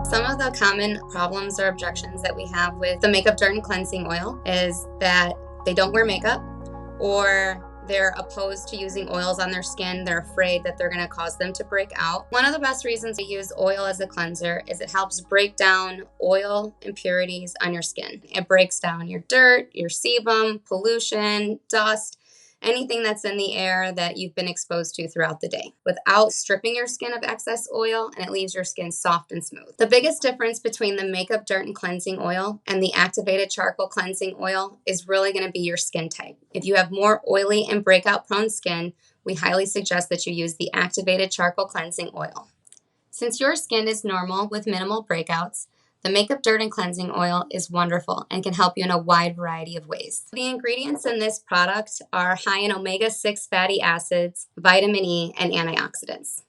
Some of the common problems or objections that we have with the Makeup Dirt and Cleansing Oil is that they don't wear makeup, or they're opposed to using oils on their skin. They're afraid that they're going to cause them to break out. One of the best reasons to use oil as a cleanser is it helps break down oil impurities on your skin. It breaks down your dirt, your sebum, pollution, dust, anything that's in the air that you've been exposed to throughout the day without stripping your skin of excess oil, and it leaves your skin soft and smooth. The biggest difference between the Makeup Dirt and Cleansing Oil and the Activated Charcoal Cleansing Oil is really going to be your skin type. If you have more oily and breakout prone skin, we highly suggest that you use the Activated Charcoal Cleansing Oil. Since your skin is normal with minimal breakouts, the Makeup Dirt and Cleansing Oil is wonderful and can help you in a wide variety of ways. The ingredients in this product are high in omega-6 fatty acids, vitamin E, and antioxidants.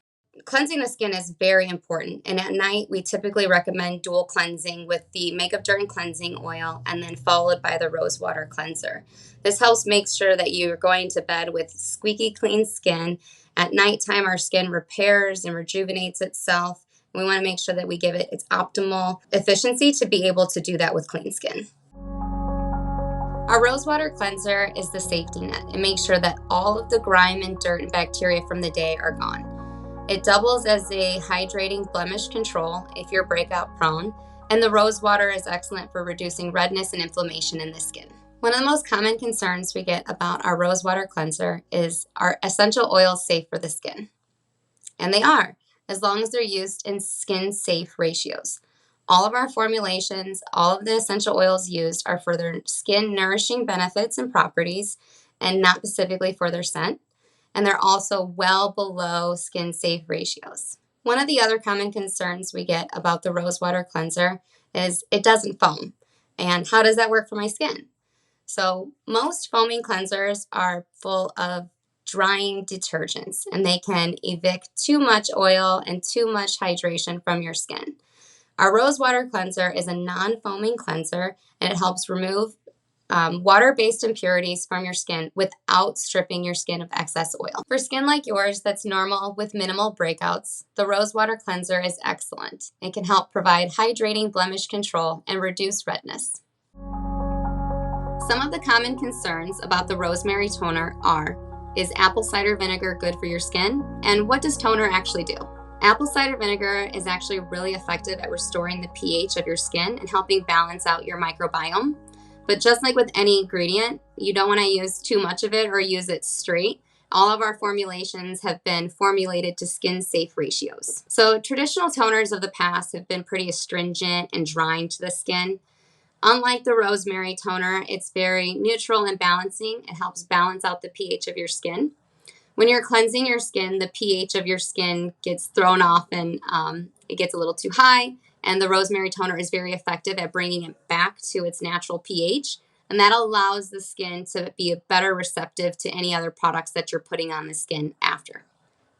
Cleansing the skin is very important, and at night we typically recommend dual cleansing with the Makeup Dirt and Cleansing Oil and then followed by the Rosewater Cleanser. This helps make sure that you're going to bed with squeaky clean skin. At nighttime, our skin repairs and rejuvenates itself. We want to make sure that we give it its optimal efficiency to be able to do that with clean skin. Our Rosewater Cleanser is the safety net. It makes sure that all of the grime and dirt and bacteria from the day are gone. It doubles as a hydrating blemish control if you're breakout prone, and the rose water is excellent for reducing redness and inflammation in the skin. One of the most common concerns we get about our Rosewater Cleanser is, are essential oils safe for the skin? And they are, as long as they're used in skin-safe ratios. All of our formulations, all of the essential oils used are for their skin nourishing benefits and properties and not specifically for their scent. And they're also well below skin-safe ratios. One of the other common concerns we get about the Rosewater Cleanser is it doesn't foam. And how does that work for my skin? So most foaming cleansers are full of drying detergents, and they can evict too much oil and too much hydration from your skin. Our Rosewater Cleanser is a non-foaming cleanser, and it helps remove water-based impurities from your skin without stripping your skin of excess oil. For skin like yours that's normal with minimal breakouts, the Rosewater Cleanser is excellent. It can help provide hydrating blemish control and reduce redness. Some of the common concerns about the Rosemary Toner are, is apple cider vinegar good for your skin? And what does toner actually do? Apple cider vinegar is actually really effective at restoring the pH of your skin and helping balance out your microbiome. But just like with any ingredient, you don't want to use too much of it or use it straight. All of our formulations have been formulated to skin-safe ratios. So traditional toners of the past have been pretty astringent and drying to the skin. Unlike the Rosemary Toner, it's very neutral and balancing. It helps balance out the pH of your skin. When you're cleansing your skin, the pH of your skin gets thrown off and it gets a little too high. And the Rosemary Toner is very effective at bringing it back to its natural pH. And that allows the skin to be a better receptive to any other products that you're putting on the skin after.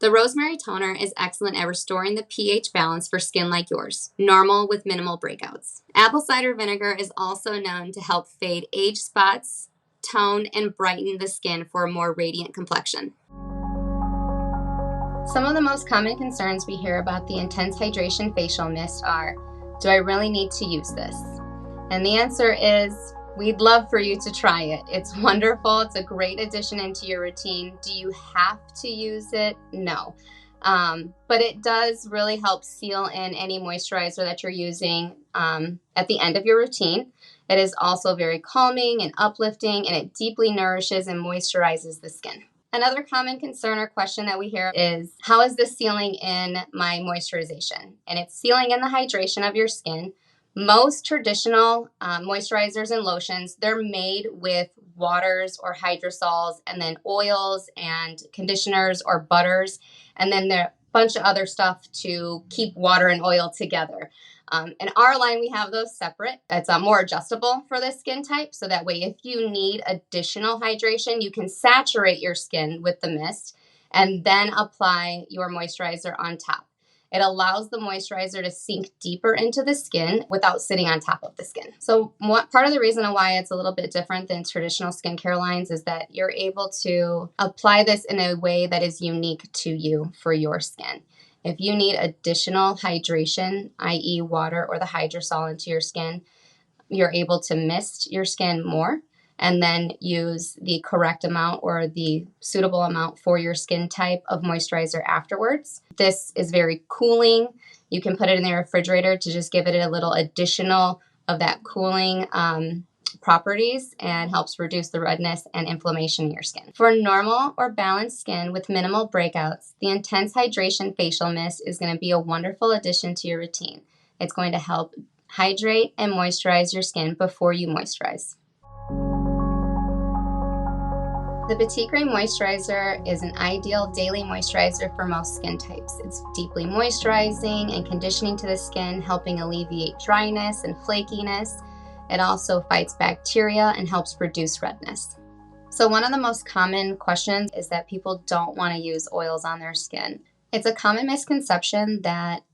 The Rosemary Toner is excellent at restoring the pH balance for skin like yours, normal with minimal breakouts. Apple cider vinegar is also known to help fade age spots, tone, and brighten the skin for a more radiant complexion. Some of the most common concerns we hear about the Intense Hydration Facial Mist are, do I really need to use this? And the answer is, we'd love for you to try it. It's wonderful. It's a great addition into your routine. Do you have to use it? No. But it does really help seal in any moisturizer that you're using at the end of your routine. It is also very calming and uplifting, and it deeply nourishes and moisturizes the skin. Another common concern or question that we hear is, how is this sealing in my moisturization? And it's sealing in the hydration of your skin. Most traditional moisturizers and lotions, they're made with waters or hydrosols and then oils and conditioners or butters, and then there are a bunch of other stuff to keep water and oil together. In our line, we have those separate. It's more adjustable for this skin type, so that way if you need additional hydration, you can saturate your skin with the mist and then apply your moisturizer on top. It allows the moisturizer to sink deeper into the skin without sitting on top of the skin. So part of the reason why it's a little bit different than traditional skincare lines is that you're able to apply this in a way that is unique to you for your skin. If you need additional hydration, i.e. water or the hydrosol into your skin, you're able to mist your skin more and then use the correct amount or the suitable amount for your skin type of moisturizer afterwards. This is very cooling. You can put it in the refrigerator to just give it a little additional of that cooling properties and helps reduce the redness and inflammation in your skin. For normal or balanced skin with minimal breakouts, the Intense Hydration Facial Mist is going to be a wonderful addition to your routine. It's going to help hydrate and moisturize your skin before you moisturize. The Petitgrain Moisturizer is an ideal daily moisturizer for most skin types. It's deeply moisturizing and conditioning to the skin, helping alleviate dryness and flakiness. It also fights bacteria and helps reduce redness. So one of the most common questions is that people don't want to use oils on their skin. It's a common misconception that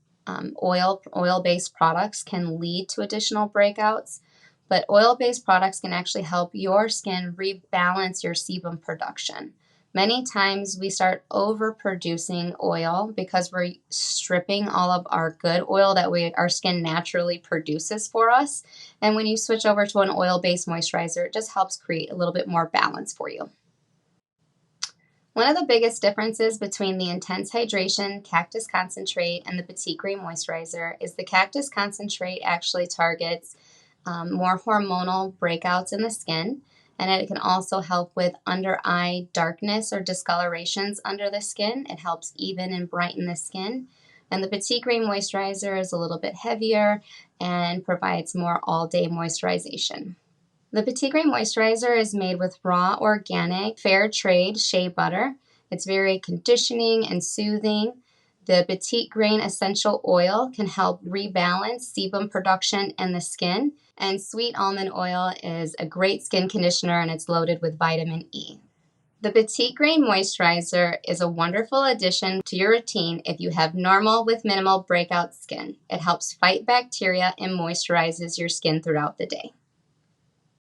oil-based products can lead to additional breakouts, but oil-based products can actually help your skin rebalance your sebum production. Many times we start overproducing oil because we're stripping all of our good oil that our skin naturally produces for us. And when you switch over to an oil-based moisturizer, it just helps create a little bit more balance for you. One of the biggest differences between the Intense Hydration Cactus Concentrate and the Petitgrain Moisturizer is the Cactus Concentrate actually targets more hormonal breakouts in the skin, and it can also help with under eye darkness or discolorations under the skin. It helps even and brighten the skin. And the Petitgrain Moisturizer is a little bit heavier and provides more all-day moisturization. The Petitgrain Moisturizer is made with raw, organic, fair trade shea butter. It's very conditioning and soothing. The Petitgrain essential oil can help rebalance sebum production in the skin. And sweet almond oil is a great skin conditioner and it's loaded with vitamin E. The Petitgrain Moisturizer is a wonderful addition to your routine if you have normal with minimal breakout skin. It helps fight bacteria and moisturizes your skin throughout the day.